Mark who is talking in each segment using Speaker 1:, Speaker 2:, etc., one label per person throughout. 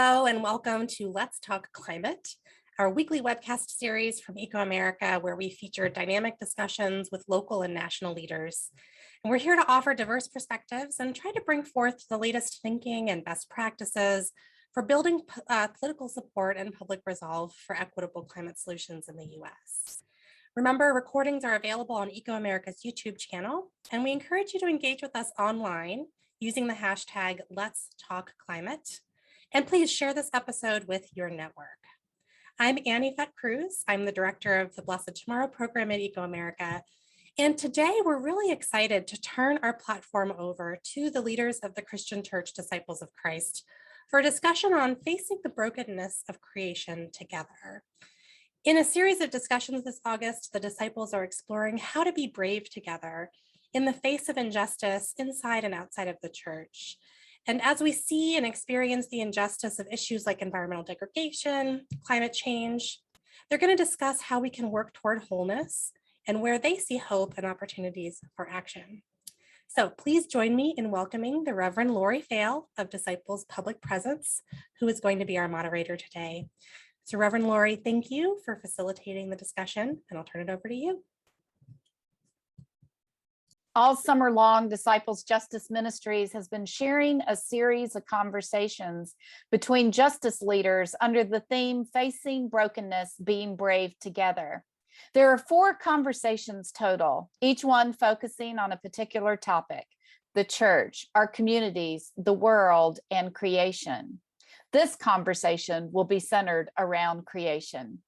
Speaker 1: Hello and welcome to Let's Talk Climate, our weekly webcast series from ecoAmerica, where we feature dynamic discussions with local and national leaders. And we're here to offer diverse perspectives and try to bring forth the latest thinking and best practices for building political support and public resolve for equitable climate solutions in the US. Remember, recordings are available on ecoAmerica's YouTube channel, and we encourage you to engage with us online using the hashtag Let's Talk Climate. And please share this episode with your network. I'm Annie Fett-Cruz. I'm the director of the Blessed Tomorrow program at ecoAmerica. And today we're really excited to turn our platform over to the leaders of the Christian Church Disciples of Christ for a discussion on facing the brokenness of creation together. In a series of discussions this August, the disciples are exploring how to be brave together in the face of injustice inside and outside of the church. And as we see and experience the injustice of issues like environmental degradation, climate change, they're going to discuss how we can work toward wholeness and where they see hope and opportunities for action. So please join me in welcoming the Reverend Lori Fail of Disciples Public Presence, who is going to be our moderator today. So Reverend Lori, thank you for facilitating the discussion, and I'll turn it over to you.
Speaker 2: All summer long, Disciples Justice Ministries has been sharing a series of conversations between justice leaders under the theme Facing Brokenness, Being Brave Together. There are 4 conversations total, each one focusing on a particular topic: the church, our communities, the world, and creation. This conversation will be centered around creation.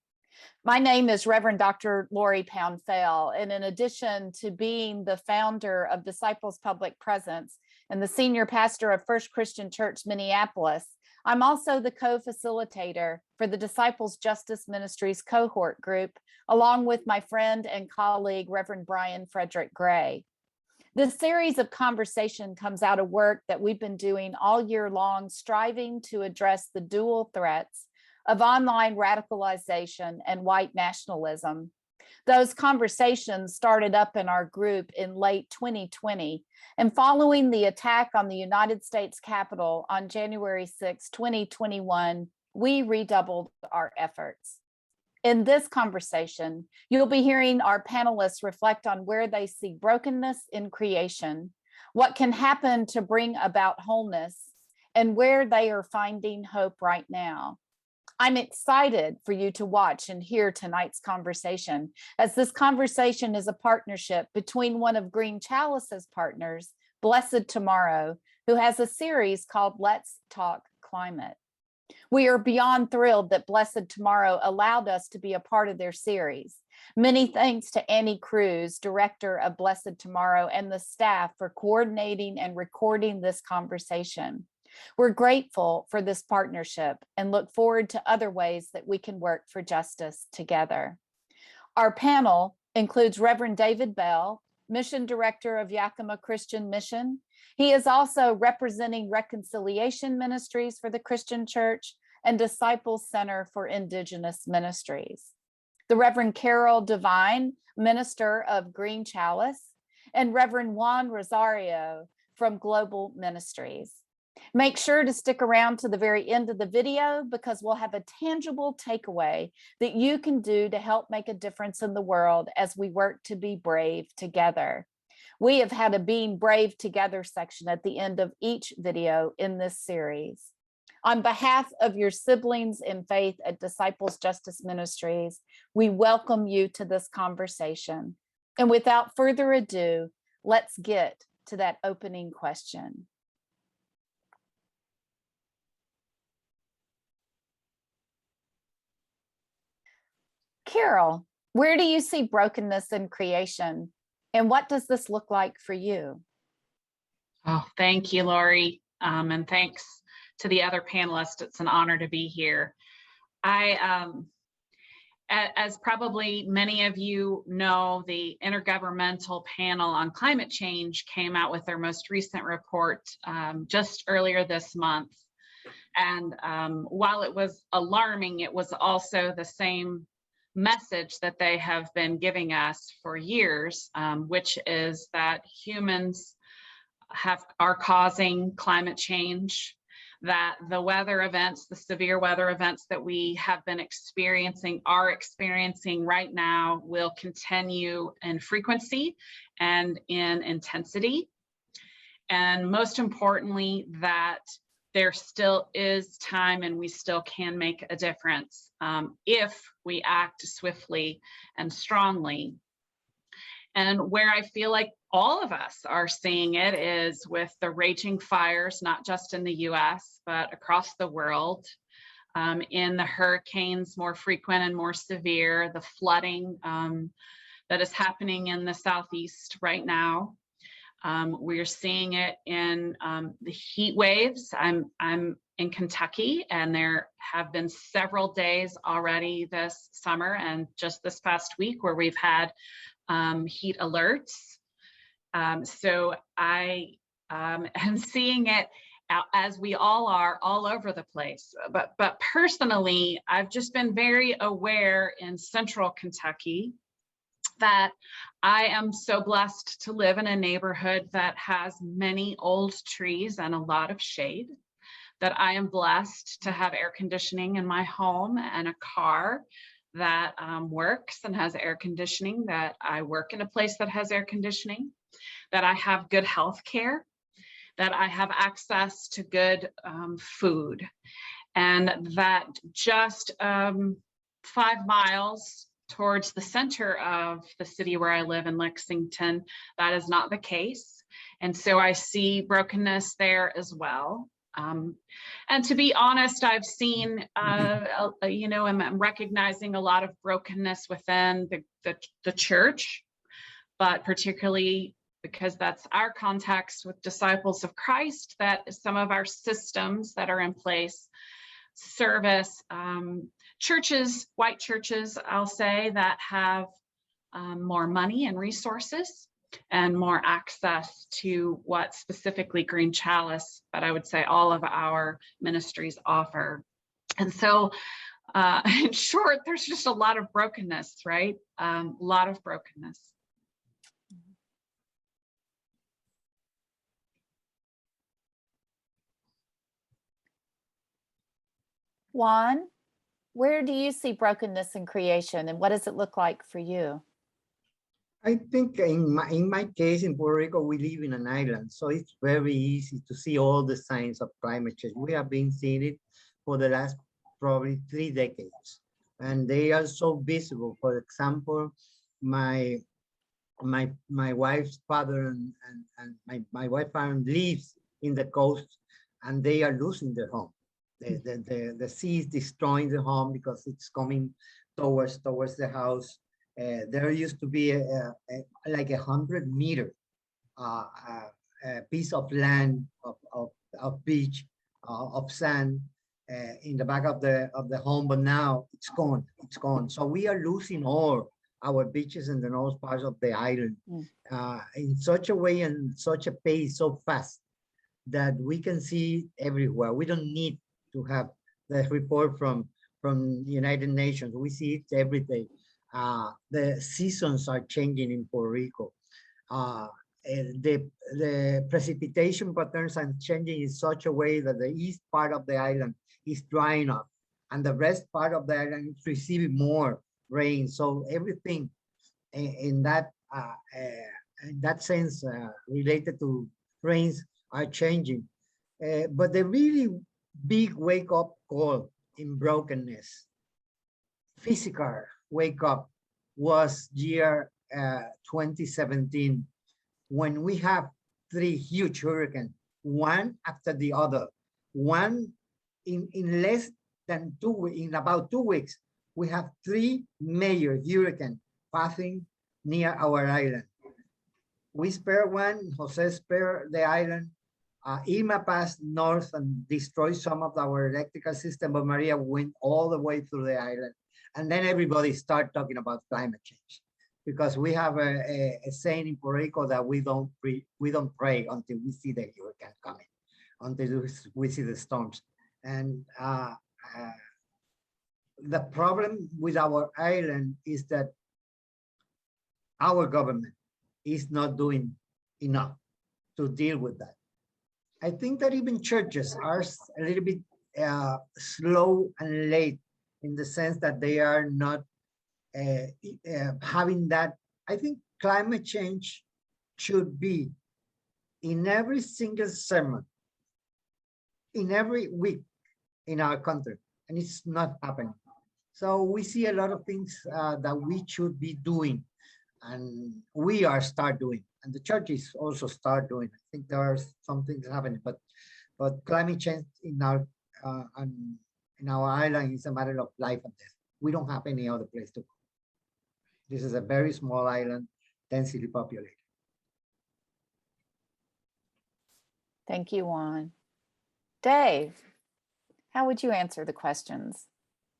Speaker 2: My name is Reverend Dr. Lori Fail, and in addition to being the founder of Disciples Public Presence and the senior pastor of First Christian Church, Minneapolis, I'm also the co-facilitator for the Disciples Justice Ministries cohort group, along with my friend and colleague, Reverend Brian Frederick Gray. This series of conversation comes out of work that we've been doing all year long, striving to address the dual threats of online radicalization and white nationalism. Those conversations started up in our group in late 2020, and following the attack on the United States Capitol on January 6, 2021, we redoubled our efforts. In this conversation, you'll be hearing our panelists reflect on where they see brokenness in creation, what can happen to bring about wholeness, and where they are finding hope right now. I'm excited for you to watch and hear tonight's conversation, as this conversation is a partnership between one of Green Chalice's partners, Blessed Tomorrow, who has a series called Let's Talk Climate. We are beyond thrilled that Blessed Tomorrow allowed us to be a part of their series. Many thanks to Annie Cruz, director of Blessed Tomorrow, and the staff for coordinating and recording this conversation. We're grateful for this partnership and look forward to other ways that we can work for justice together. Our panel includes Reverend David Bell, Mission Director of Yakima Christian Mission. He is also representing Reconciliation Ministries for the Christian Church and Disciples Center for Indigenous Ministries. The Reverend Carol Devine, Minister of Green Chalice, and Reverend Juan Rosario from Global Ministries. Make sure to stick around to the very end of the video, because we'll have a tangible takeaway that you can do to help make a difference in the world as we work to be brave together. We have had a Being Brave Together section at the end of each video in this series. On behalf of your siblings in faith at Disciples Justice Ministries, we welcome you to this conversation. And without further ado, let's get to that opening question. Carol, where do you see brokenness in creation, and what does this look like for you?
Speaker 3: Oh, thank you, Lori, and thanks to the other panelists. It's an honor to be here. As probably many of you know, the Intergovernmental Panel on Climate Change came out with their most recent report just earlier this month. And while it was alarming, it was also the same message that they have been giving us for years, which is that humans are causing climate change, that the weather events, the severe weather events that we have been are experiencing right now will continue in frequency and in intensity. And most importantly, that there still is time and we still can make a difference if we act swiftly and strongly. And where I feel like all of us are seeing it is with the raging fires, not just in the US, but across the world, in the hurricanes, more frequent and more severe, the flooding that is happening in the Southeast right now. We're seeing it in the heat waves. I'm in Kentucky, and there have been several days already this summer and just this past week where we've had heat alerts. So I am seeing it, as we all are, all over the place. But personally, I've just been very aware in central Kentucky that I am so blessed to live in a neighborhood that has many old trees and a lot of shade, that I am blessed to have air conditioning in my home and a car that works and has air conditioning, that I work in a place that has air conditioning, that I have good health care, that I have access to good food, and that just 5 miles towards the center of the city where I live in Lexington, that is not the case. And so I see brokenness there as well. And to be honest, I've seen, I'm recognizing a lot of brokenness within the church, but particularly because that's our context with disciples of Christ, that some of our systems that are in place, service, churches, white churches, I'll say, that have more money and resources and more access to what specifically Green Chalice, but I would say all of our ministries offer. And so in short, there's just a lot of brokenness, right? A lot of brokenness.
Speaker 2: Juan, where do you see brokenness in creation, and what does it look like for you?
Speaker 4: I think in my case, in Puerto Rico, we live in an island, so it's very easy to see all the signs of climate change. We have been seeing it for the last probably 3 decades, and they are so visible. For example, my wife's father and my wife's father lives in the coast, and they are losing their home. The sea is destroying the home because it's coming towards the house. There used to be like 100-meter piece of land of beach of sand in the back of the home, but now it's gone. It's gone. So we are losing all our beaches in the north part of the island in such a way and such a pace, so fast that we can see everywhere. We don't need to have the report from the United Nations. We see it every day. The seasons are changing in Puerto Rico. The precipitation patterns are changing in such a way that the east part of the island is drying up, and the west part of the island is receiving more rain. So everything in that sense related to rains are changing. But the really big wake-up call in brokenness, physical wake up, was year 2017, when we have 3 huge hurricanes, one after the other. One in less than 2 weeks, in about 2 weeks, we have 3 major hurricanes passing near our island. We spare one, Jose spared the island. Irma passed north and destroyed some of our electrical system, but Maria went all the way through the island. And then everybody started talking about climate change, because we have a saying in Puerto Rico that we don't pray until we see the hurricane coming, until we see the storms. And the problem with our island is that our government is not doing enough to deal with that. I think that even churches are a little bit slow and late in the sense that they are not having that. I think climate change should be in every single sermon, in every week in our country, and it's not happening. So we see a lot of things that we should be doing, and we are start doing, and the churches also start doing. I think there are some things happening, but climate change in our island is a matter of life and death. We don't have any other place to go. This is a very small island, densely populated.
Speaker 2: Thank you, Juan. Dave, how would you answer the questions?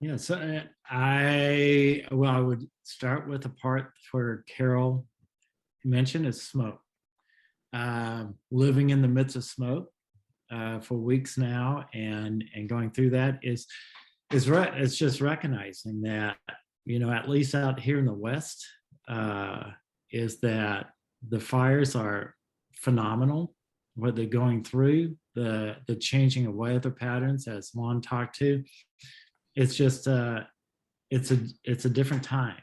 Speaker 5: Yeah, so I would start with the part where Carol mentioned is smoke. Living in the midst of smoke for weeks now, and going through that is it's just recognizing that, you know, at least out here in the West, is that the fires are phenomenal. What they're going through, the changing of weather patterns, as Juan talked to, it's just it's a different time,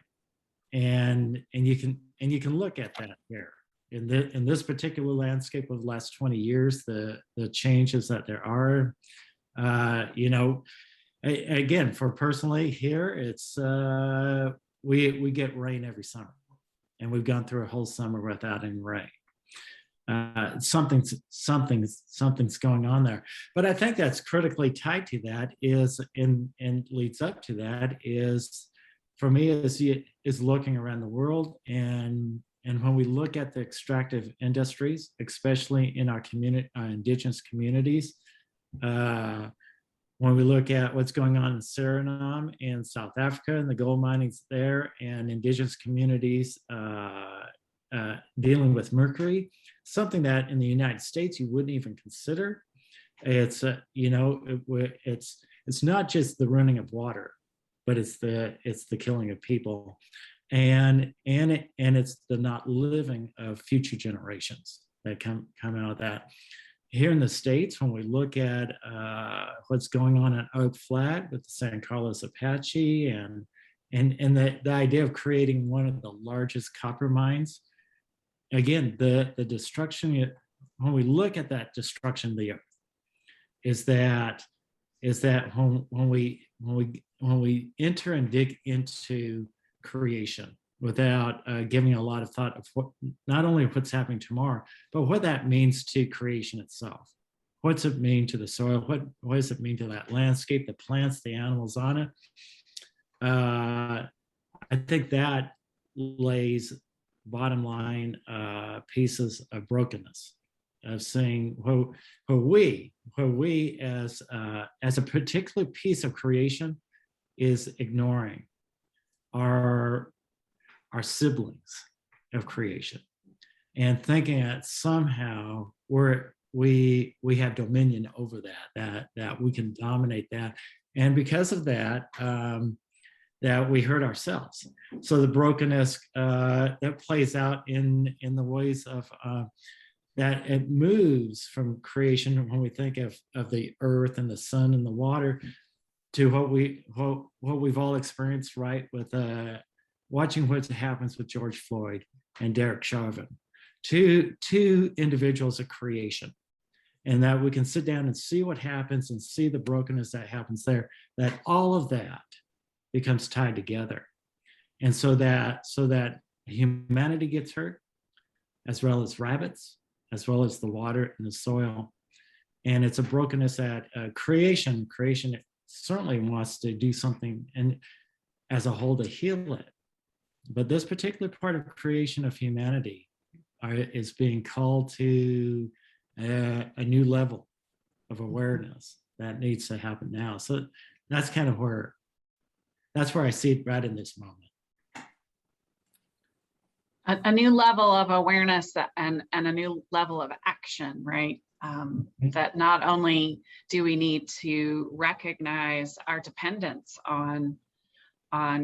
Speaker 5: and you can look at that here in this particular landscape of the last 20 years, the changes that there are, you know, again, for personally here, it's we get rain every summer, and we've gone through a whole summer without any rain. Something's going on there, but I think that's critically tied to that is and leads up to that is, for me, is looking around the world, and when we look at the extractive industries, especially in our community, our indigenous communities, when we look at what's going on in Suriname and South Africa and the gold mining's there, and indigenous communities dealing with mercury, something that in the United States you wouldn't even consider. It's you know, it's not just the running of water, but it's the killing of people, and it's the not living of future generations that come out of that. Here in the States, when we look at what's going on in Oak Flat with the San Carlos Apache, and the idea of creating one of the largest copper mines. Again, the destruction, when we look at that destruction of the earth, is that when we enter and dig into creation without giving a lot of thought of what, not only what's happening tomorrow, but what that means to creation itself. What's it mean to the soil? What does it mean to that landscape, the plants, the animals on it? I think that lays bottom line pieces of brokenness, of saying where we as a particular piece of creation is ignoring our siblings of creation, and thinking that somehow we have dominion over that we can dominate that, and because of that that we hurt ourselves. So the brokenness that plays out in the ways of that it moves from creation, when we think of the earth and the sun and the water, to what we've all experienced, right, with watching what happens with George Floyd and Derek Chauvin, two individuals of creation, and that we can sit down and see what happens and see the brokenness that happens there, that all of that becomes tied together. And so that humanity gets hurt, as well as rabbits, as well as the water and the soil. And it's a brokenness that creation certainly wants to do something, and as a whole, to heal it. But this particular part of creation of humanity is being called to a new level of awareness that needs to happen now. So that's kind of where I see it right in this moment.
Speaker 3: A new level of awareness and a new level of action, right? That not only do we need to recognize our dependence on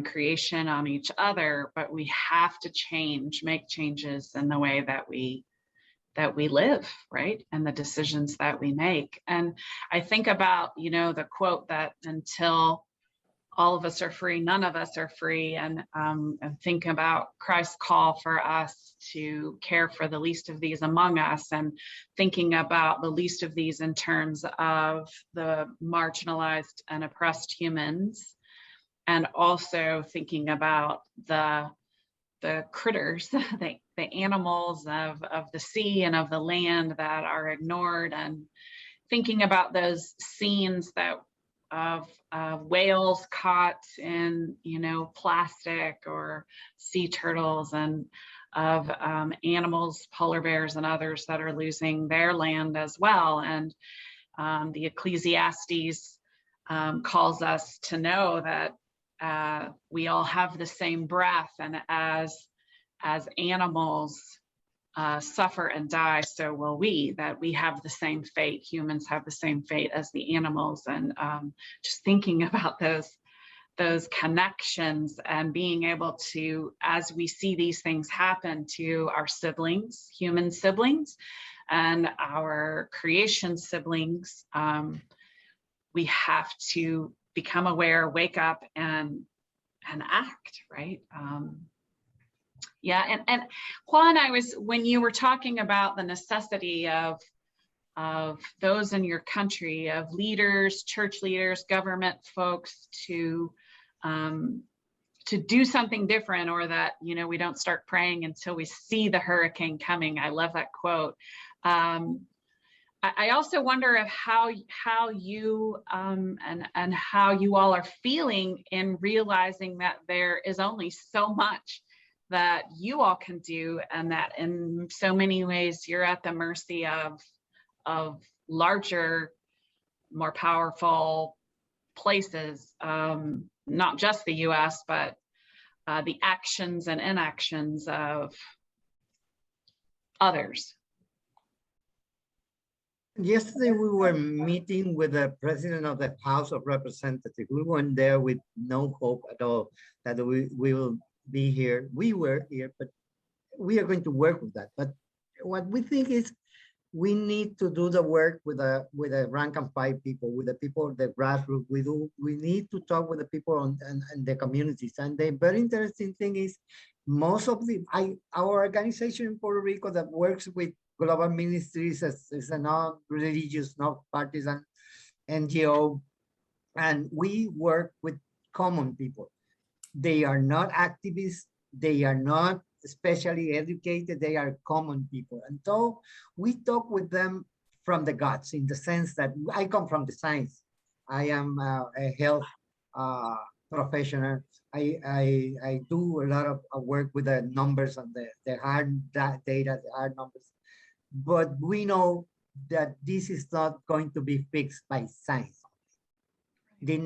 Speaker 3: creation, on each other, but we have to make changes in the way that we we live, right? And the decisions that we make. And I think about, the quote that until all of us are free, none of us are free. And think about Christ's call for us to care for the least of these among us, and thinking about the least of these in terms of the marginalized and oppressed humans, and also thinking about the critters, the animals of the sea and of the land that are ignored, and thinking about those scenes of whales caught in plastic, or sea turtles, and of animals, polar bears and others that are losing their land as well. And the Ecclesiastes calls us to know that we all have the same breath, and as animals suffer and die, so will we, that we have the same fate. Humans have the same fate as the animals. And just thinking about those connections, and being able to, as we see these things happen to our siblings, human siblings, and our creation siblings, we have to become aware, wake up, and act, right? Yeah, and Juan, when you were talking about the necessity of those in your country, of leaders, church leaders, government folks, to do something different, or that we don't start praying until we see the hurricane coming. I love that quote. I also wonder of how you and how you all are feeling in realizing that there is only so much that you all can do, and that in so many ways you're at the mercy of larger, more powerful places, not just the US, but the actions and inactions of others.
Speaker 4: Yesterday, we were meeting with the president of the House of Representatives. We went there with no hope at all that we will be here. We were here, but we are going to work with that. But what we think is we need to do the work with the rank and file people, with the people, the grassroots. We need to talk with the people and the communities. And the very interesting thing is, most of our organization in Puerto Rico that works with global ministries is a non-religious, non-partisan NGO, and we work with common people. They are not activists. They are not especially educated. They are common people. And so we talk with them from the guts, in the sense that I come from the science. I am a health professional. I do a lot of work with the numbers and the hard data, the hard numbers. But we know that this is not going to be fixed by science. There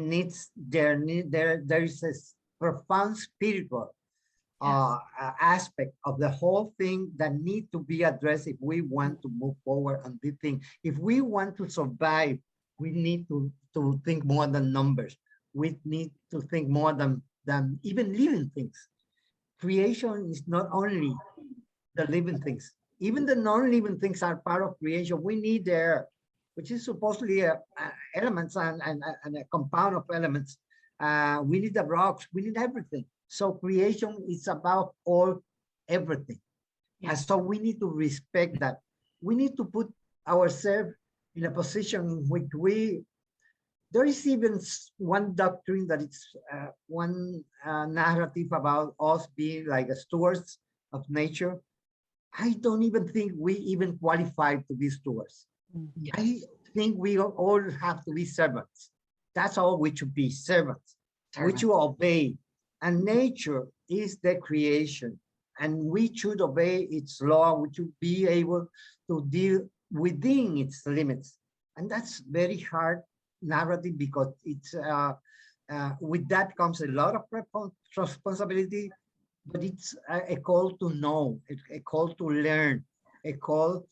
Speaker 4: is a profound spiritual aspect of the whole thing that need to be addressed if we want to move forward on this thing. If we want to survive, we need to think more than numbers. We need to think more than even living things. Creation is not only the living things. Even the non-living things are part of creation. We need the air, which is supposedly elements and a compound of elements. We need the rocks. We need everything. So creation is about everything. Yeah. And so we need to respect that. We need to put ourselves in a position in which there is even one doctrine that it's one narrative about us being like stewards of nature. I don't even think we even qualify to be stewards. Yes. I think we all have to be servants. That's all we should be, servants. We should obey. And nature is the creation. And we should obey its law. We should be able to deal within its limits. And that's very hard narrative, because it's with that comes a lot of responsibility. But it's a call to know, a call to learn, a call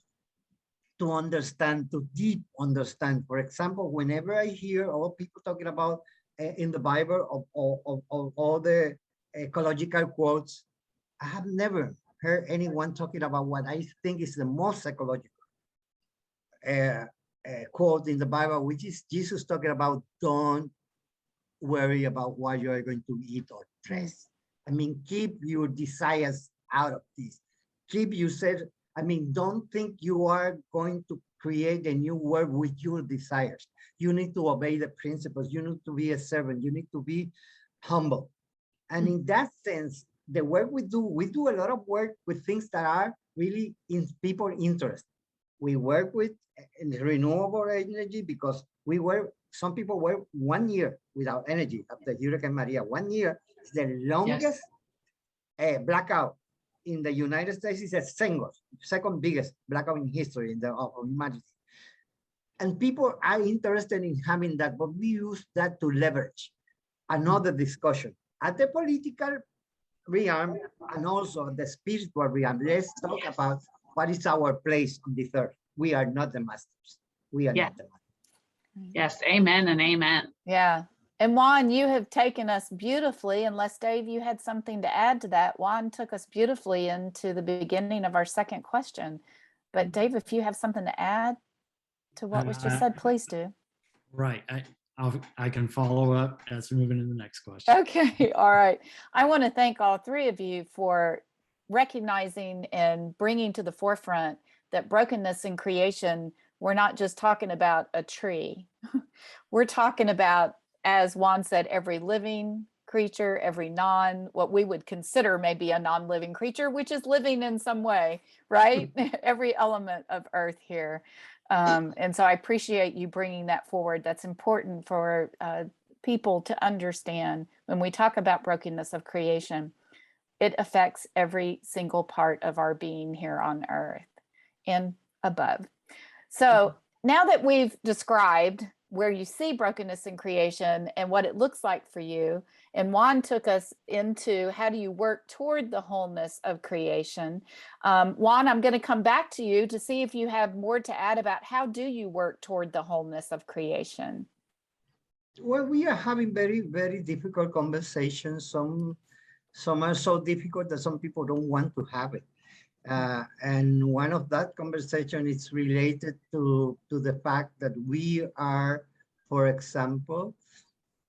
Speaker 4: to understand, to deep understand. For example, whenever I hear all people talking about in the Bible of all the ecological quotes, I have never heard anyone talking about what I think is the most psychological quote in the Bible, which is Jesus talking about don't worry about what you are going to eat or dress. I mean, keep your desires out of this. Keep yourself, I mean, don't think you are going to create a new world with your desires. You need to obey the principles. You need to be a servant. You need to be humble. And in that sense, the work we do a lot of work with things that are really in people interest. We work with renewable energy because some people were 1 year without energy after Hurricane Maria. 1 year is the longest blackout in the United States. Is a second biggest blackout in history of humanity. And people are interested in having that, but we use that to leverage another discussion at the political realm and also the spiritual realm. Let's talk about what is our place on this earth. We are not the masters. We are not the masters.
Speaker 3: Yes, amen and amen.
Speaker 2: Yeah. And Juan, you have taken us beautifully, unless Dave, you had something to add to that. Juan took us beautifully into the beginning of our second question. But Dave, if you have something to add to what was just said, please do.
Speaker 5: Right. I can follow up as we move into the next question.
Speaker 2: Okay. All right. I want to thank all three of you for recognizing and bringing to the forefront that brokenness in creation, we're not just talking about a tree. We're talking about, as Juan said, every living creature, every what we would consider maybe a non-living creature, which is living in some way, right? Every element of earth here. And so I appreciate you bringing that forward. That's important for people to understand when we talk about brokenness of creation. It affects every single part of our being here on earth and above. So now that we've described where you see brokenness in creation and what it looks like for you, and Juan took us into how do you work toward the wholeness of creation. Juan, I'm going to come back to you to see if you have more to add about how do you work toward the wholeness of creation.
Speaker 4: Well, we are having very, very difficult conversations. Some are so difficult that some people don't want to have it. And one of that conversation is related to the fact that we are, for example,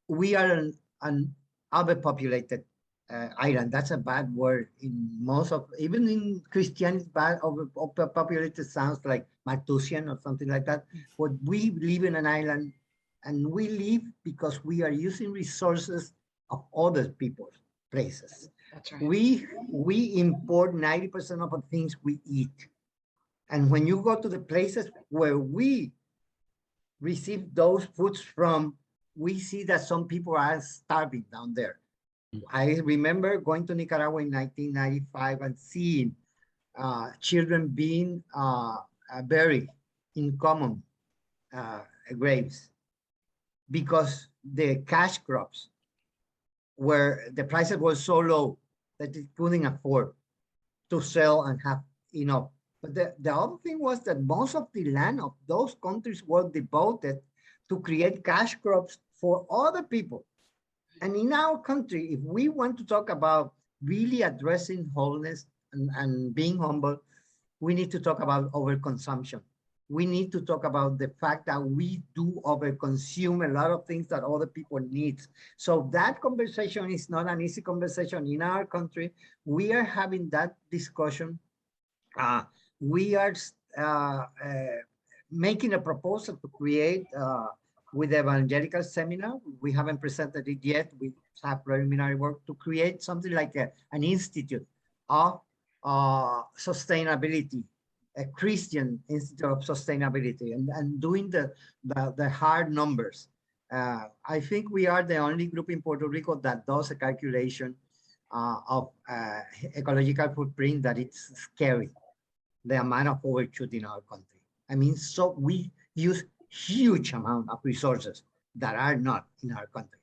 Speaker 4: we are an overpopulated island. That's a bad word in most of, even in Christianity, bad. Overpopulated sounds like Malthusian or something like that. But we live in an island, and we live because we are using resources of other people's places.
Speaker 3: That's right.
Speaker 4: We import 90% of the things we eat. And when you go to the places where we receive those foods from, we see that some people are starving down there. I remember going to Nicaragua in 1995 and seeing children being buried in common graves because the cash crops where the prices were so low that they couldn't afford to sell and have enough. But the other thing was that most of the land of those countries were devoted to create cash crops for other people. And in our country, if we want to talk about really addressing wholeness and being humble, we need to talk about overconsumption. We need to talk about the fact that we do overconsume a lot of things that other people need. So that conversation is not an easy conversation in our country. We are having that discussion. We are making a proposal to create with the evangelical seminar. We haven't presented it yet. We have preliminary work to create something like an institute of sustainability, a Christian Institute of Sustainability, and doing the hard numbers. I think we are the only group in Puerto Rico that does a calculation of ecological footprint that it's scary, the amount of overshoot in our country. I mean, so we use huge amount of resources that are not in our country,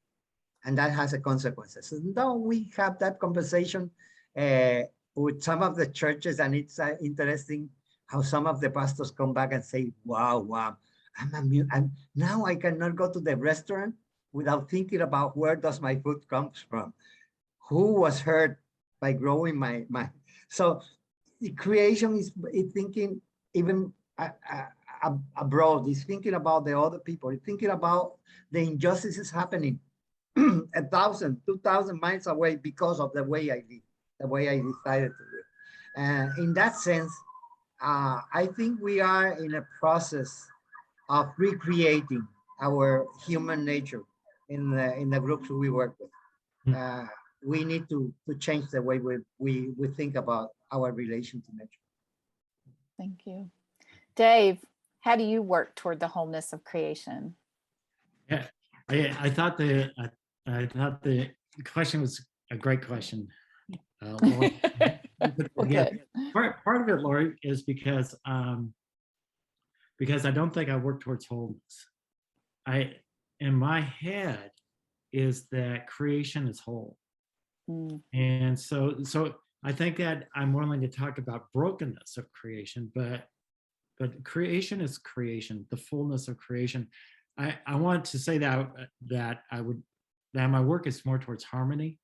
Speaker 4: and that has a consequences. So now we have that conversation with some of the churches, and it's interesting how some of the pastors come back and say, wow, I'm now I cannot go to the restaurant without thinking about where does my food comes from, who was hurt by growing my So the creation is thinking even abroad, is thinking about the other people, it's thinking about the injustices happening 1,000, 2,000 miles away because of the way I live, the way I decided to live. And in that sense, I think we are in a process of recreating our human nature in the groups we work with. We need to change the way we think about our relation to nature.
Speaker 2: Thank you. Dave, how do you work toward the wholeness of creation?
Speaker 5: Yeah, I thought the question was a great question. Lori.
Speaker 2: Okay.
Speaker 5: Part of it, Lori, is because I don't think I work towards wholeness. In my head is that creation is whole. And so I think that I'm willing to talk about brokenness of creation, but creation is creation, the fullness of creation. I want to say that my work is more towards harmony.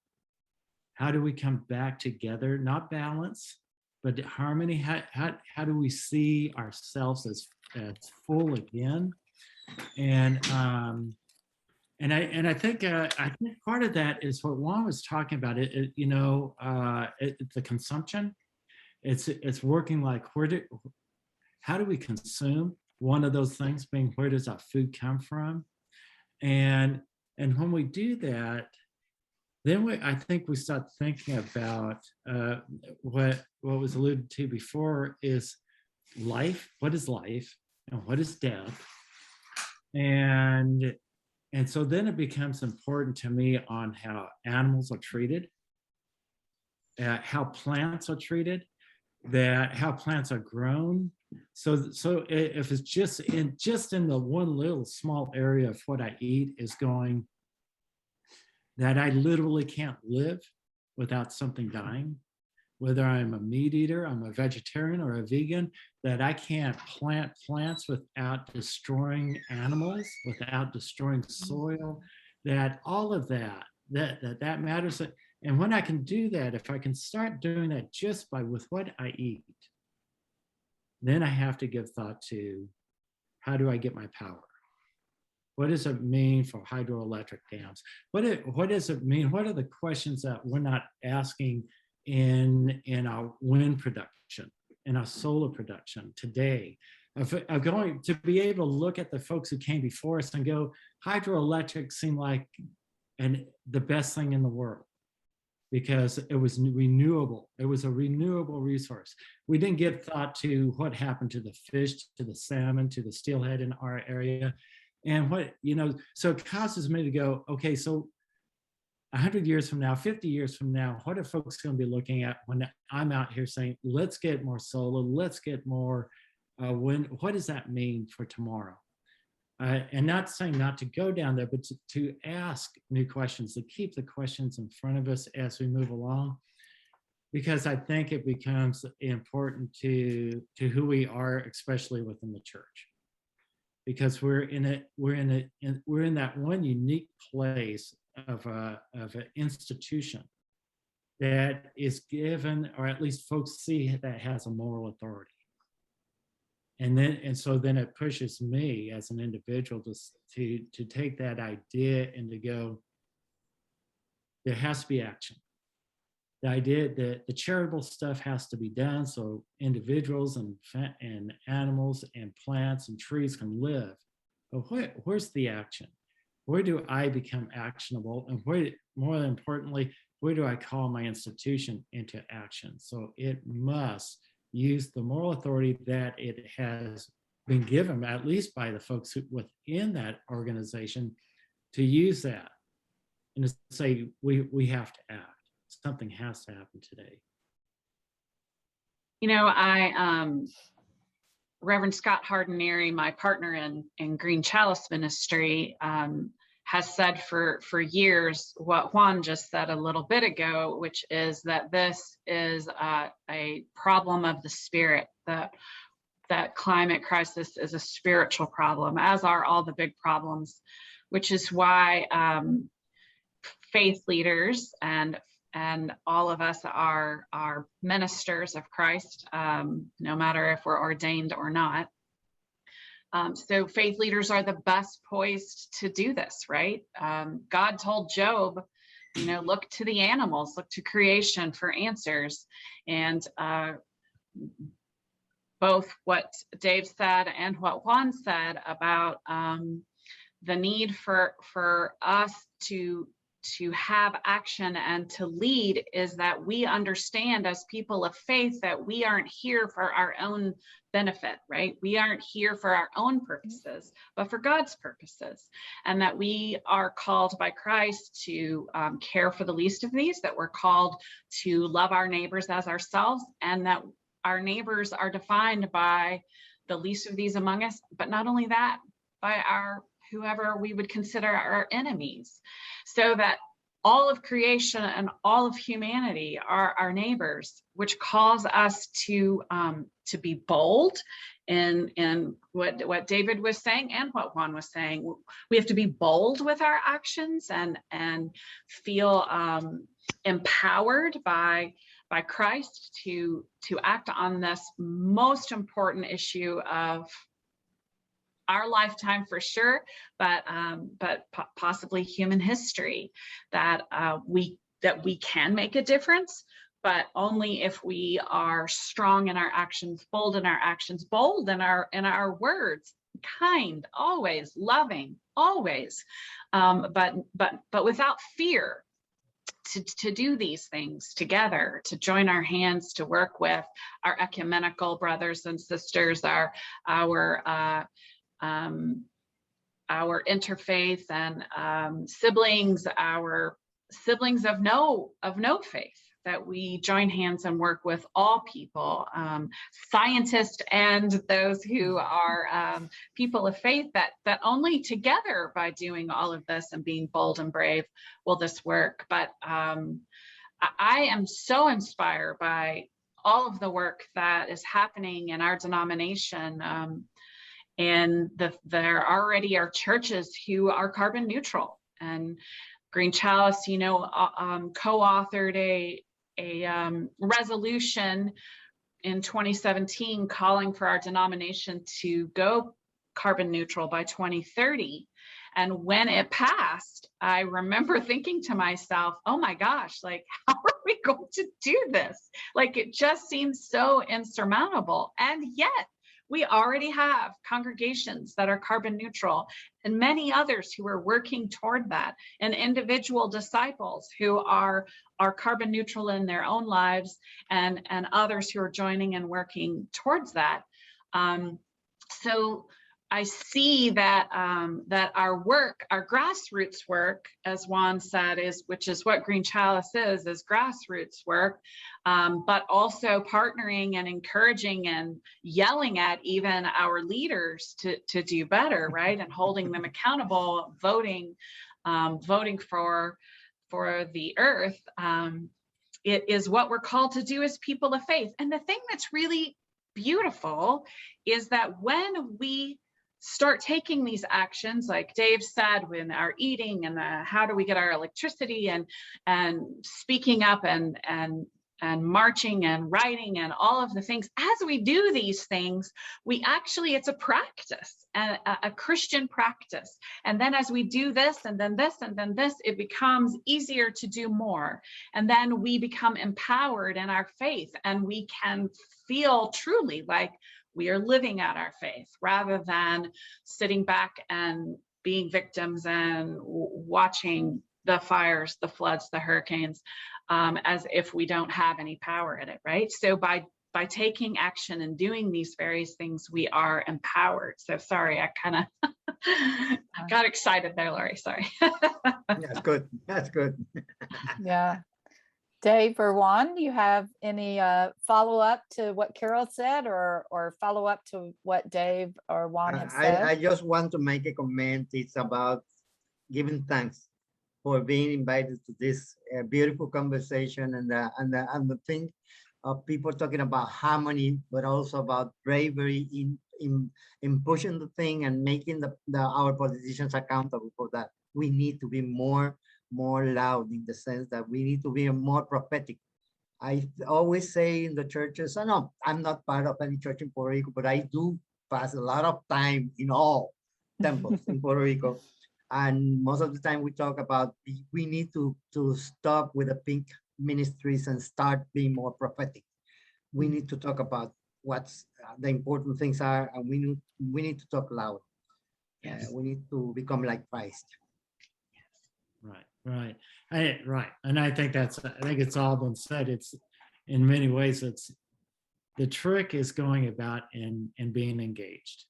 Speaker 5: How do we come back together, not balance, but harmony? How do we see ourselves as full again? And I think part of that is what Juan was talking about. The consumption. It's working like how do we consume? One of those things being, where does our food come from? And when we do that, then I think we start thinking about what was alluded to before is life. What is life and what is death? And so then it becomes important to me on how animals are treated, how plants are treated, how plants are grown. So if it's just in the one little small area of what I eat is going, that I literally can't live without something dying, whether I'm a meat eater, I'm a vegetarian or a vegan, that I can't plant plants without destroying animals, without destroying soil, that all of that matters. And when I can do that, if I can start doing that just with what I eat, then I have to give thought to, how do I get my power? What does it mean for hydroelectric dams? What does it mean? What are the questions that we're not asking in our wind production, in our solar production today? Of going to be able to look at the folks who came before us and go, hydroelectric seemed like the best thing in the world, because it was renewable. It was a renewable resource. We didn't give thought to what happened to the fish, to the salmon, to the steelhead in our area. And so it causes me to go, okay, so 100 years from now, 50 years from now, what are folks going to be looking at when I'm out here saying, let's get more solar, let's get more wind? What does that mean for tomorrow? And not saying not to go down there, but to ask new questions, to keep the questions in front of us as we move along, because I think it becomes important to who we are, especially within the church, because we're in that one unique place of an institution that is given, or at least folks see that has a moral authority. And so then it pushes me as an individual to take that idea and to go, there has to be action. The idea that the charitable stuff has to be done so individuals and animals and plants and trees can live. But where's the action? Where do I become actionable? And more importantly, where do I call my institution into action? So it must use the moral authority that it has been given, at least by the folks within that organization, to use that and to say, we have to act. Something has to happen today.
Speaker 3: Reverend Scott Hardin-Nieri, my partner in Green Chalice Ministry, has said for years what Juan just said a little bit ago, which is that this is a problem of the spirit, that climate crisis is a spiritual problem, as are all the big problems, which is why faith leaders and and all of us are ministers of Christ, no matter if we're ordained or not. So faith leaders are the best poised to do this, right? God told Job, look to the animals, look to creation for answers. And both what Dave said and what Juan said about the need for us to have action and to lead is that we understand as people of faith that we aren't here for our own benefit, right? We aren't here for our own purposes, but for God's purposes. And that we are called by Christ to care for the least of these, that we're called to love our neighbors as ourselves, and that our neighbors are defined by the least of these among us, but not only that, by our whoever we would consider our enemies, so that all of creation and all of humanity are our neighbors, which calls us to be bold in what David was saying and what Juan was saying. We have to be bold with our actions and feel empowered by Christ to act on this most important issue of our lifetime for sure, but possibly human history, that we can make a difference, but only if we are strong in our actions, bold in our actions, bold in our words, kind, always loving, always, but without fear. To do these things together, to join our hands, to work with our ecumenical brothers and sisters, our interfaith and siblings, our siblings of no faith, that we join hands and work with all people, scientists and those who are people of faith, that only together by doing all of this and being bold and brave will this work. But I am so inspired by all of the work that is happening in our denomination. And there already are churches who are carbon neutral, and Green Chalice, co-authored a resolution in 2017 calling for our denomination to go carbon neutral by 2030. And when it passed, I remember thinking to myself, oh my gosh, like, how are we going to do this? Like, it just seems so insurmountable. And yet, we already have congregations that are carbon neutral, and many others who are working toward that, and individual disciples who are carbon neutral in their own lives, and others who are joining and working towards that. So I see that that our work, our grassroots work, as Juan said, which is what Green Chalice is grassroots work, but also partnering and encouraging and yelling at even our leaders to do better, right? And holding them accountable, voting for the earth. It is what we're called to do as people of faith. And the thing that's really beautiful is that when we start taking these actions, like Dave said, when our eating and how do we get our electricity, and speaking up and marching and writing and all of the things, as we do these things, we actually, it's a practice, a Christian practice. And then as we do this and then this and then this, it becomes easier to do more. And then we become empowered in our faith, and we can feel truly like we are living out our faith, rather than sitting back and being victims and watching the fires, the floods, the hurricanes, as if we don't have any power in it, right? So by taking action and doing these various things, we are empowered. So sorry, I kind of got excited there, Lori, sorry.
Speaker 4: That's good, that's good.
Speaker 2: Yeah. Dave or Juan, do you have any follow-up to what Carol said, or follow-up to what Dave or Juan have said?
Speaker 4: I just want to make a comment. It's about giving thanks for being invited to this beautiful conversation, and the thing of people talking about harmony, but also about bravery in pushing the thing and making our politicians accountable for that. We need to be more more loud in the sense that we need to be more prophetic. I always say in the churches, I know I'm not part of any church in Puerto Rico, but I do pass a lot of time in all temples in Puerto Rico. And most of the time we talk about we need to stop with the pink ministries and start being more prophetic. We need to talk about what's the important things are, and we need to talk loud.
Speaker 3: Yes.
Speaker 4: We need to become like Christ.
Speaker 5: Right. Right. And I think it's all been said. It's in many ways, it's the trick is going about and being engaged.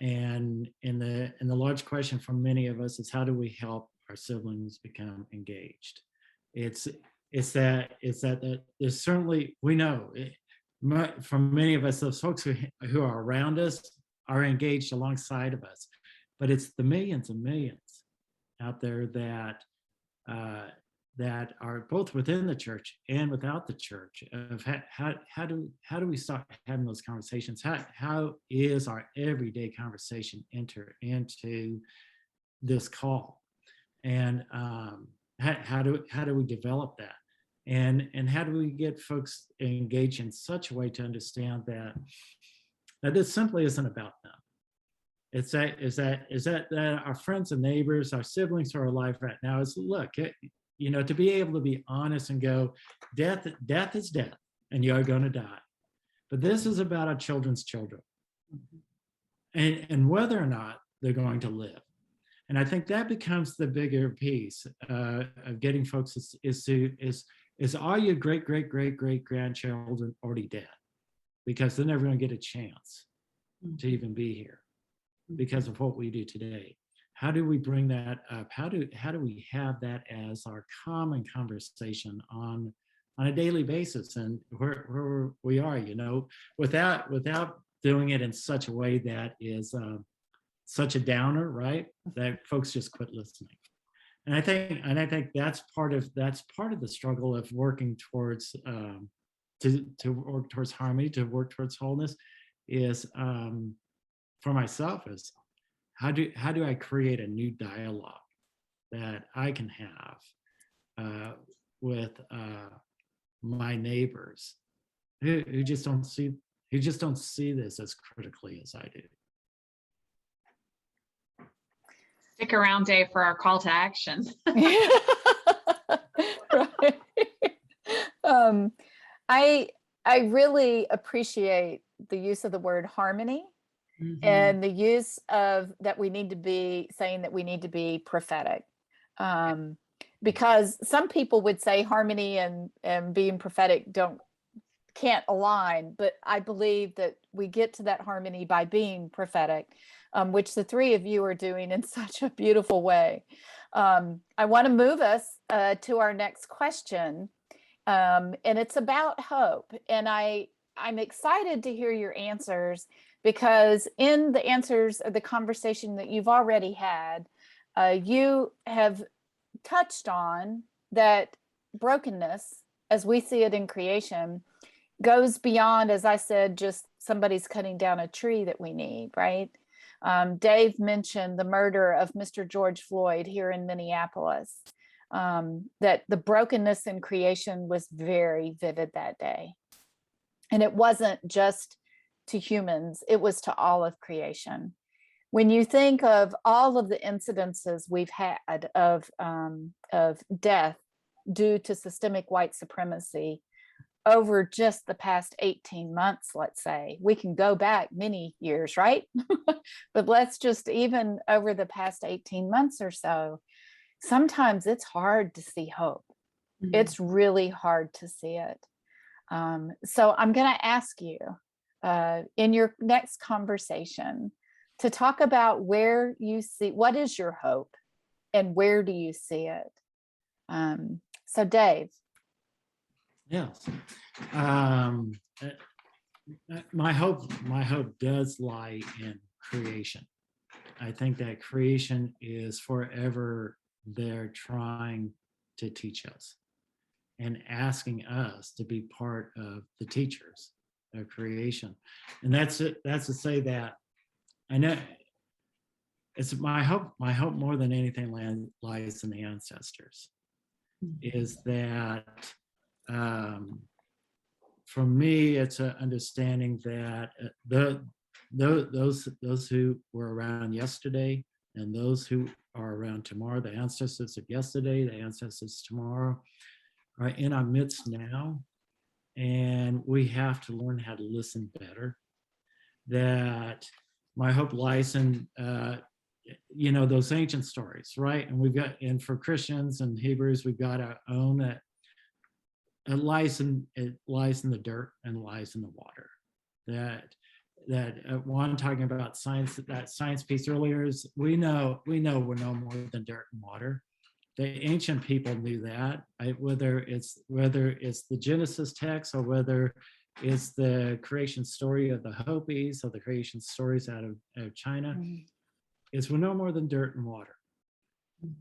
Speaker 5: And in the large question for many of us is how do we help our siblings become engaged? It's that there's certainly, we know from many of us, those folks who are around us are engaged alongside of us, but it's the millions and millions out there that are both within the church and without the church of how do we start having those conversations? How is our everyday conversation enter into this call? And how do we develop that? And how do we get folks engaged in such a way to understand that this simply isn't about them? It's that our friends and neighbors, our siblings who are alive right now is look, to be able to be honest and go, death is death and you're going to die. But this is about our children's children and whether or not they're going to live. And I think that becomes the bigger piece of getting folks is are your great grandchildren already dead? Because they're never going to get a chance to even be here because of what we do today. How do we bring that up? How do we have that as our common conversation on a daily basis and where we are, without doing it in such a way that is such a downer, right? That folks just quit listening. And I think that's part of the struggle of working towards to work towards harmony, to work towards wholeness, is for myself is how do I create a new dialogue that I can have with my neighbors who just don't see this as critically as I do.
Speaker 3: Stick around, Dave, for our call to action.
Speaker 2: Right. I really appreciate the use of the word harmony. Mm-hmm. And the use of that we need to be saying that we need to be prophetic. Because some people would say harmony and being prophetic can't align, but I believe that we get to that harmony by being prophetic, which the three of you are doing in such a beautiful way. I want to move us to our next question, and it's about hope. And I'm excited to hear your answers, because in the answers of the conversation that you've already had, you have touched on that brokenness, as we see it in creation, goes beyond, as I said, just somebody's cutting down a tree that we need, right? Dave mentioned the murder of Mr. George Floyd here in Minneapolis, that the brokenness in creation was very vivid that day. And it wasn't just to humans, it was to all of creation. When you think of all of the incidences we've had of death due to systemic white supremacy over just the past 18 months, let's say, we can go back many years, right? But let's just even over the past 18 months or so, sometimes it's hard to see hope. Mm-hmm. It's really hard to see it. So I'm going to ask you in your next conversation to talk about where you see, what is your hope and where do you see it? So Dave.
Speaker 5: Yes. My hope does lie in creation. I think that creation is forever there trying to teach us and asking us to be part of the teachers of creation. And that's to say that I know it's my hope more than anything lies in the ancestors, is that for me, it's an understanding that those who were around yesterday and those who are around tomorrow, the ancestors of yesterday, the ancestors tomorrow, are in our midst now. And we have to learn how to listen better. That my hope lies in, those ancient stories, right? And for Christians and Hebrews, we've got our own that it lies in the dirt and lies in the water. That Juan talking about science, that science piece earlier, is we know we're no more than dirt and water. The ancient people knew that, right? Whether it's the Genesis text or whether it's the creation story of the Hopis or the creation stories out of China, is we're no more than dirt and water.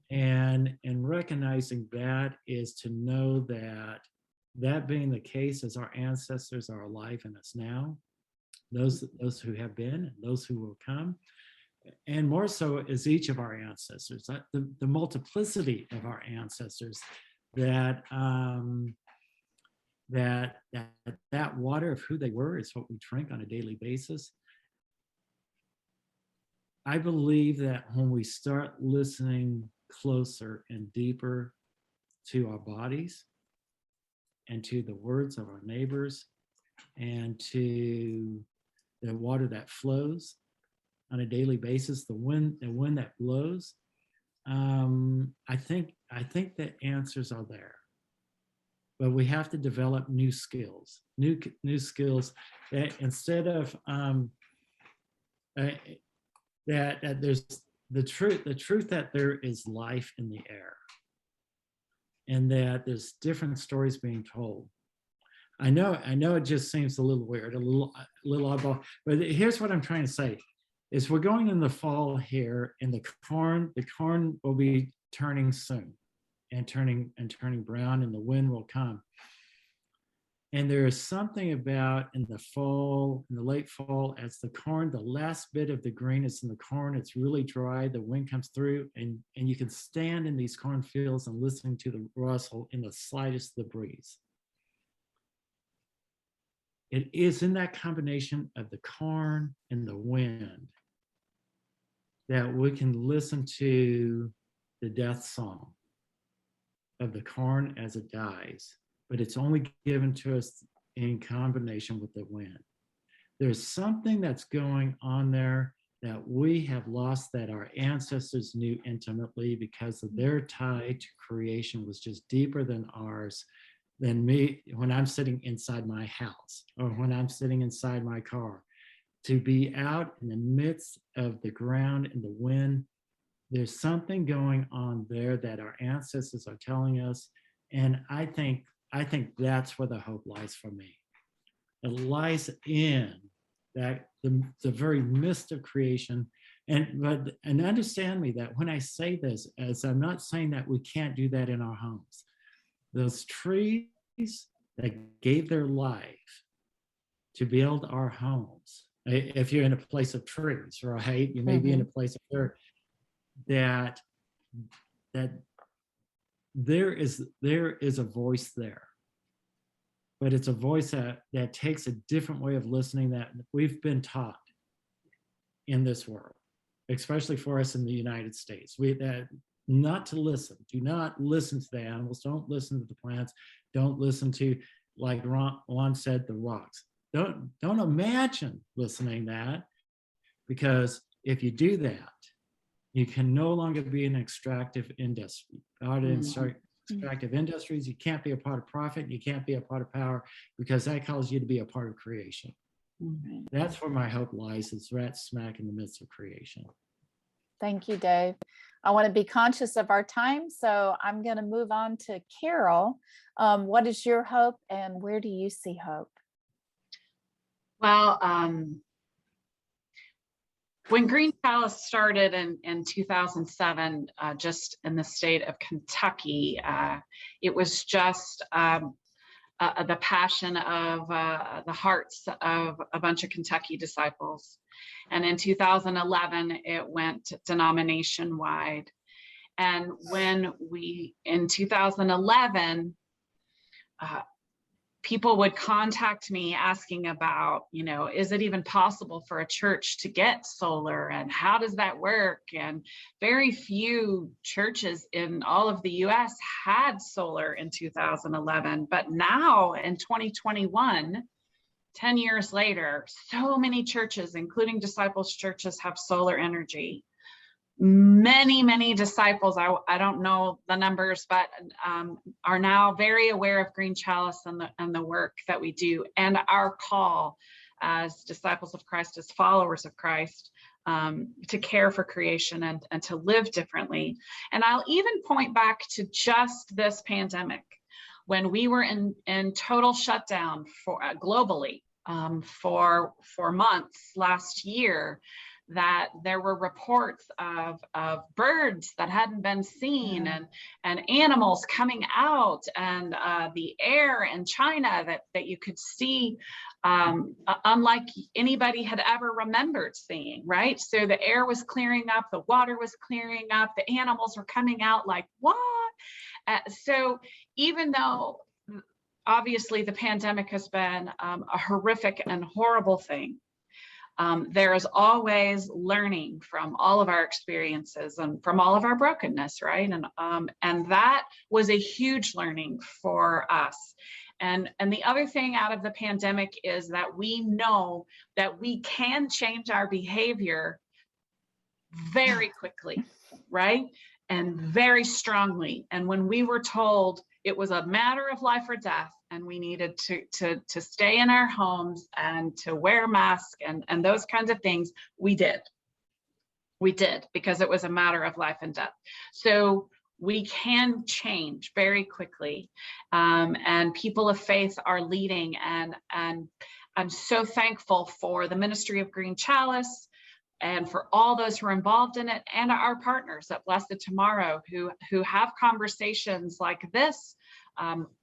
Speaker 5: And recognizing that is to know that being the case, as our ancestors are alive in us now, those who have been and those who will come, and more so is each of our ancestors, the multiplicity of our ancestors, that water of who they were is what we drink on a daily basis. I believe that when we start listening closer and deeper to our bodies and to the words of our neighbors and to the water that flows on a daily basis, the wind that blows, I think the answers are there. But we have to develop new skills that instead of that there's the truth that there is life in the air, and that there's different stories being told. I know it just seems a little weird, a little oddball, but here's what I'm trying to say is we're going in the fall here, and the corn will be turning soon and turning brown, and the wind will come. And there is something about in the fall, in the late fall, as the corn, the last bit of the green is in the corn, it's really dry, the wind comes through, and you can stand in these cornfields and listening to the rustle in the slightest of the breeze. It is in that combination of the corn and the wind that we can listen to the death song of the corn as it dies, but it's only given to us in combination with the wind. There's something that's going on there that we have lost, that our ancestors knew intimately, because of their tie to creation was just deeper than ours, than me when I'm sitting inside my house or when I'm sitting inside my car. To be out in the midst of the ground and the wind, there's something going on there that our ancestors are telling us. And I think that's where the hope lies for me. It lies in that the very midst of creation. And understand me that when I say this, as I'm not saying that we can't do that in our homes. Those trees that gave their life to build our homes. If you're in a place of trees, right? You may be in a place of dirt. That there is a voice there, but it's a voice that takes a different way of listening that we've been taught in this world, especially for us in the United States. Not to listen. Do not listen to the animals. Don't listen to the plants. Don't listen to, like Juan said, the rocks. Don't imagine listening that, because if you do that, you can no longer be an extractive industry. Extractive industries, you can't be a part of profit, you can't be a part of power, because that calls you to be a part of creation. That's where my hope lies, is right smack in the midst of creation.
Speaker 2: Thank you, Dave. I want to be conscious of our time, so I'm going to move on to Carol. What is your hope, and where do you see hope?
Speaker 3: Well, when Green Chalice started in 2007, just in the state of Kentucky, it was just the passion of the hearts of a bunch of Kentucky disciples. And in 2011, it went denomination wide. And when in 2011, people would contact me asking about, is it even possible for a church to get solar, and how does that work? And very few churches in all of the US had solar in 2011, but now in 2021, 10 years later, so many churches, including disciples churches, have solar energy. Many disciples, I don't know the numbers, but are now very aware of Green Chalice and the work that we do, and our call as disciples of Christ, as followers of Christ, to care for creation and to live differently. And I'll even point back to just this pandemic, when we were in total shutdown globally for months last year, that there were reports of birds that hadn't been seen, and animals coming out, and the air in China that you could see unlike anybody had ever remembered seeing, right? So the air was clearing up, the water was clearing up, the animals were coming out like, what? So even though obviously the pandemic has been a horrific and horrible thing, there is always learning from all of our experiences and from all of our brokenness, right? And that was a huge learning for us. And the other thing out of the pandemic is that we know that we can change our behavior very quickly, right? And very strongly. And when we were told it was a matter of life or death, and we needed to stay in our homes and to wear masks and those kinds of things, we did. We did, because it was a matter of life and death. So we can change very quickly. And people of faith are leading. And I'm so thankful for the Ministry of Green Chalice, and for all those who are involved in it, and our partners at Blessed Tomorrow who have conversations like this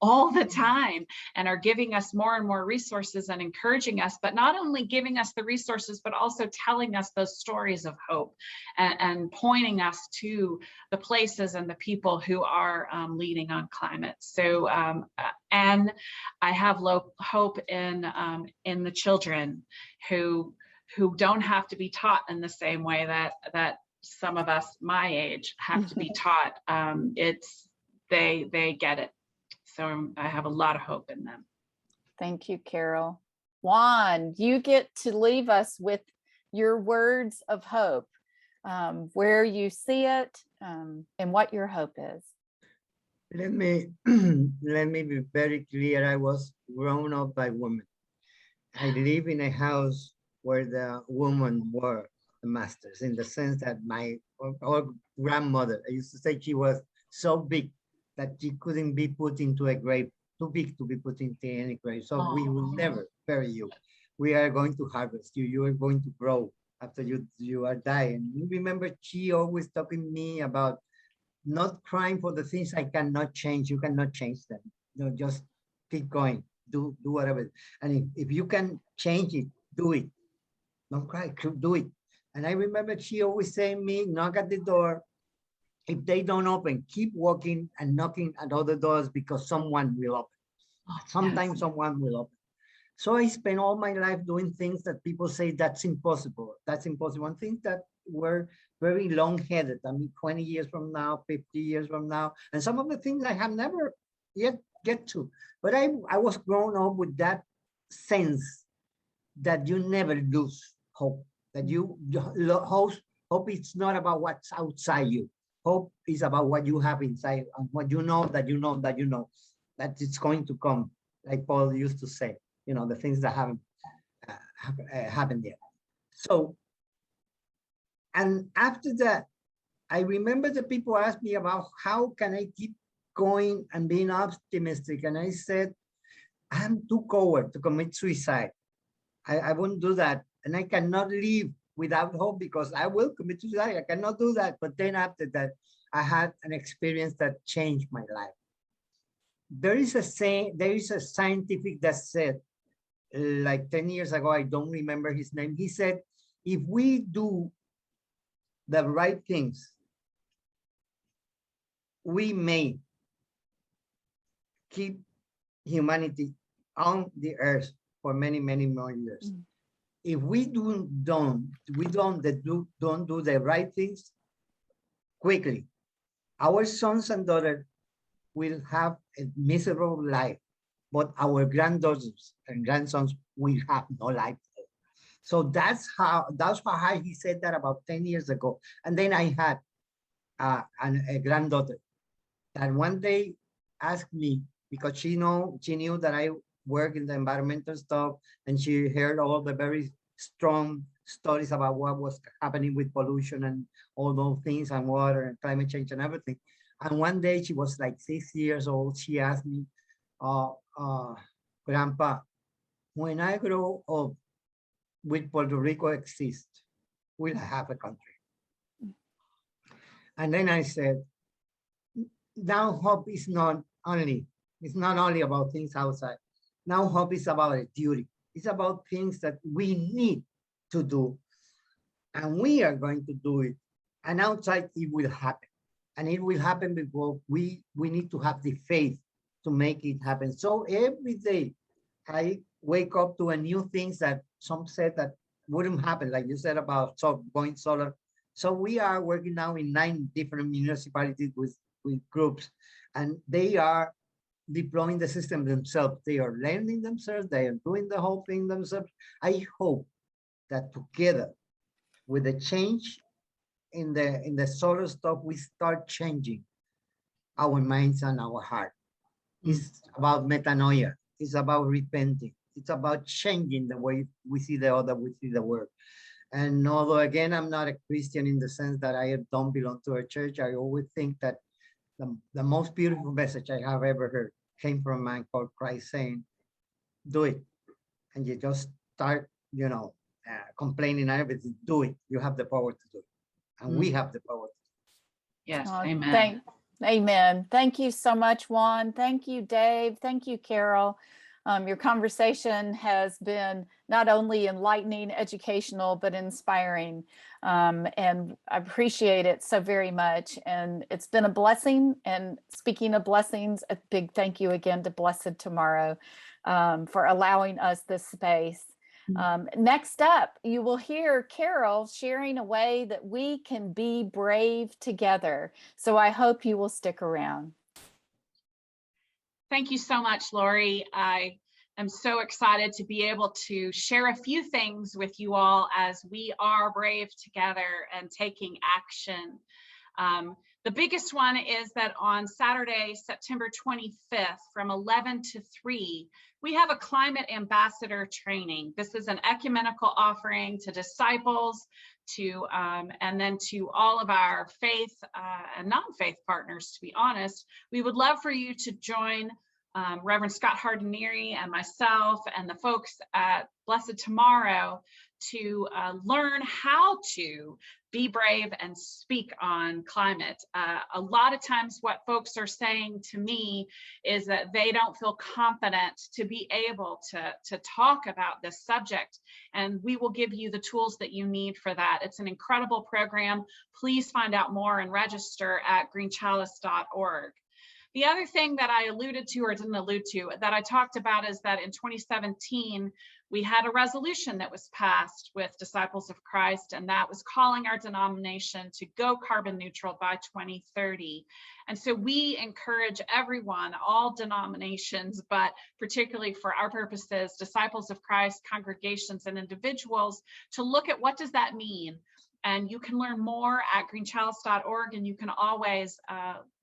Speaker 3: all the time, and are giving us more and more resources and encouraging us, but not only giving us the resources, but also telling us those stories of hope and pointing us to the places and the people who are leading on climate. So, and I have hope in the children who don't have to be taught in the same way that some of us my age have to be taught. They get it. So I have a lot of hope in them.
Speaker 2: Thank you, Carol. Juan, you get to leave us with your words of hope, where you see it, and what your hope is.
Speaker 4: Let me be very clear. I was grown up by women. I live in a house where the women were the masters, in the sense that my grandmother, I used to say, she was so big that she couldn't be put into a grave, too big to be put into any grave. So we will never bury you. We are going to harvest you. You are going to grow after you are dying. You remember, she always talking to me about not crying for the things I cannot change. You cannot change them. Just keep going. Do whatever. And if you can change it, do it. Don't cry, do it. And I remember she always saying me, knock at the door. If they don't open, keep walking and knocking at other doors, because someone will open. Sometimes someone will open. So I spent all my life doing things that people say that's impossible. That's impossible. And things that were very long-headed. I mean, 20 years from now, 50 years from now. And some of the things I have never yet get to. But I was grown up with that sense that you never lose hope. That hope is not about what's outside you. Hope is about what you have inside, and what you know that it's going to come, like Paul used to say, the things that haven't happened yet. So, and after that, I remember the people asked me about how can I keep going and being optimistic. And I said, I'm too coward to commit suicide. I won't do that. And I cannot live without hope, because I will commit suicide. I cannot do that. But then after that, I had an experience that changed my life. there is a saying, there is a scientific that said, like 10 years ago, I don't remember his name. He said, if we do the right things, we may keep humanity on the earth for many, many more years. Mm. If we don't do the right things quickly, our sons and daughters will have a miserable life, but our granddaughters and grandsons will have no life. So that's why he said that about 10 years ago. And then I had a granddaughter that one day asked me, because she knew that I work in the environmental stuff, and she heard all the very strong stories about what was happening with pollution and all those things, and water and climate change and everything. And one day she was like 6 years old. She asked me, Grandpa, when I grow up, will Puerto Rico exist? Will I have a country? And then I said, now hope is not only about things outside. Now hope is about a duty. It's about things that we need to do. And we are going to do it. And outside it will happen. And it will happen because we need to have the faith to make it happen. So every day I wake up to a new things that some said that wouldn't happen, like you said about going solar. So we are working now in 9 different municipalities with groups, and they are deploying the system themselves. They are learning themselves. They are doing the whole thing themselves. I hope that together with the change in the solar stuff, we start changing our minds and our heart. It's about metanoia. It's about repenting. It's about changing the way we see the other, we see the world. And although, again, I'm not a Christian in the sense that I don't belong to a church, I always think that the most beautiful message I have ever heard came from a man called Christ saying, do it. And you just start, complaining and everything. Do it. You have the power to do it. And we have the power to do it.
Speaker 3: Yes, amen.
Speaker 2: Amen. Thank you so much, Juan. Thank you, Dave. Thank you, Carol. Your conversation has been not only enlightening, educational, but inspiring. And I appreciate it so very much. And it's been a blessing. And speaking of blessings, a big thank you again to Blessed Tomorrow for allowing us this space. Next up, you will hear Carol sharing a way that we can be brave together. So I hope you will stick around.
Speaker 3: Thank you so much, Lori. I am so excited to be able to share a few things with you all as we are brave together and taking action. The biggest one is that on Saturday, September 25th, from 11 to 3, we have a climate ambassador training. This is an ecumenical offering to disciples, and then to all of our faith and non-faith partners, to be honest. We would love for you to join Reverend Scott Hardin-Nieri and myself and the folks at Blessed Tomorrow to learn how to be brave and speak on climate. A lot of times what folks are saying to me is that they don't feel confident to be able to talk about this subject, and we will give you the tools that you need for that. It's an incredible program. Please find out more and register at greenchalice.org. The other thing that I alluded to, or didn't allude to, that I talked about is that in 2017, we had a resolution that was passed with Disciples of Christ, and that was calling our denomination to go carbon neutral by 2030. And so we encourage everyone, all denominations, but particularly for our purposes, Disciples of Christ, congregations, and individuals, to look at what does that mean. And you can learn more at greenchalice.org, and you can always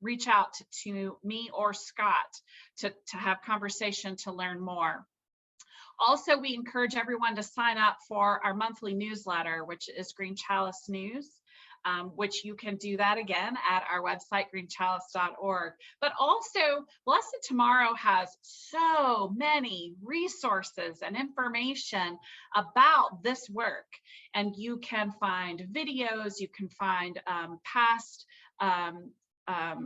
Speaker 3: reach out to me or Scott to have conversation to learn more. Also, we encourage everyone to sign up for our monthly newsletter, which is Green Chalice News, which you can do that again at our website, greenchalice.org. But also, Blessed Tomorrow has so many resources and information about this work. And you can find videos, you can find past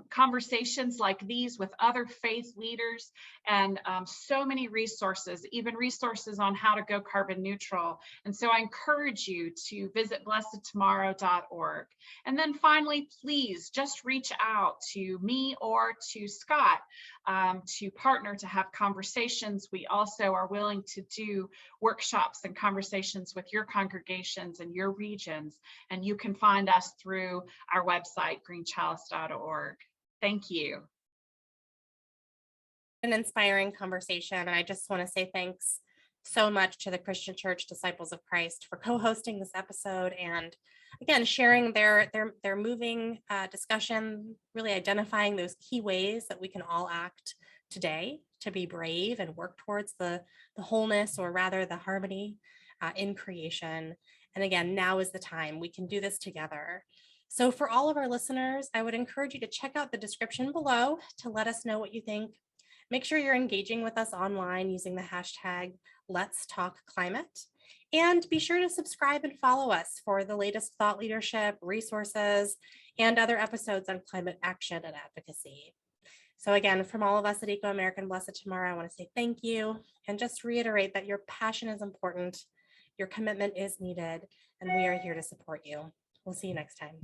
Speaker 3: conversations like these with other faith leaders, and so many resources, even resources on how to go carbon neutral. And so I encourage you to visit blessedtomorrow.org. And then finally, please just reach out to me or to Scott to partner to have conversations. We also are willing to do workshops and conversations with your congregations and your regions. And you can find us through our website, greenchalice.org. Thank you.
Speaker 1: An inspiring conversation. And I just want to say thanks so much to the Christian Church Disciples of Christ for co-hosting this episode, and again, sharing their moving discussion, really identifying those key ways that we can all act today to be brave and work towards the wholeness, or rather the harmony in creation. And again, now is the time. We can do this together. So for all of our listeners, I would encourage you to check out the description below to let us know what you think. Make sure you're engaging with us online using the hashtag Let's Talk Climate. And be sure to subscribe and follow us for the latest thought leadership, resources, and other episodes on climate action and advocacy. So again, from all of us at ecoAmerica and Blessed Tomorrow, I want to say thank you and just reiterate that your passion is important, your commitment is needed, and we are here to support you. We'll see you next time.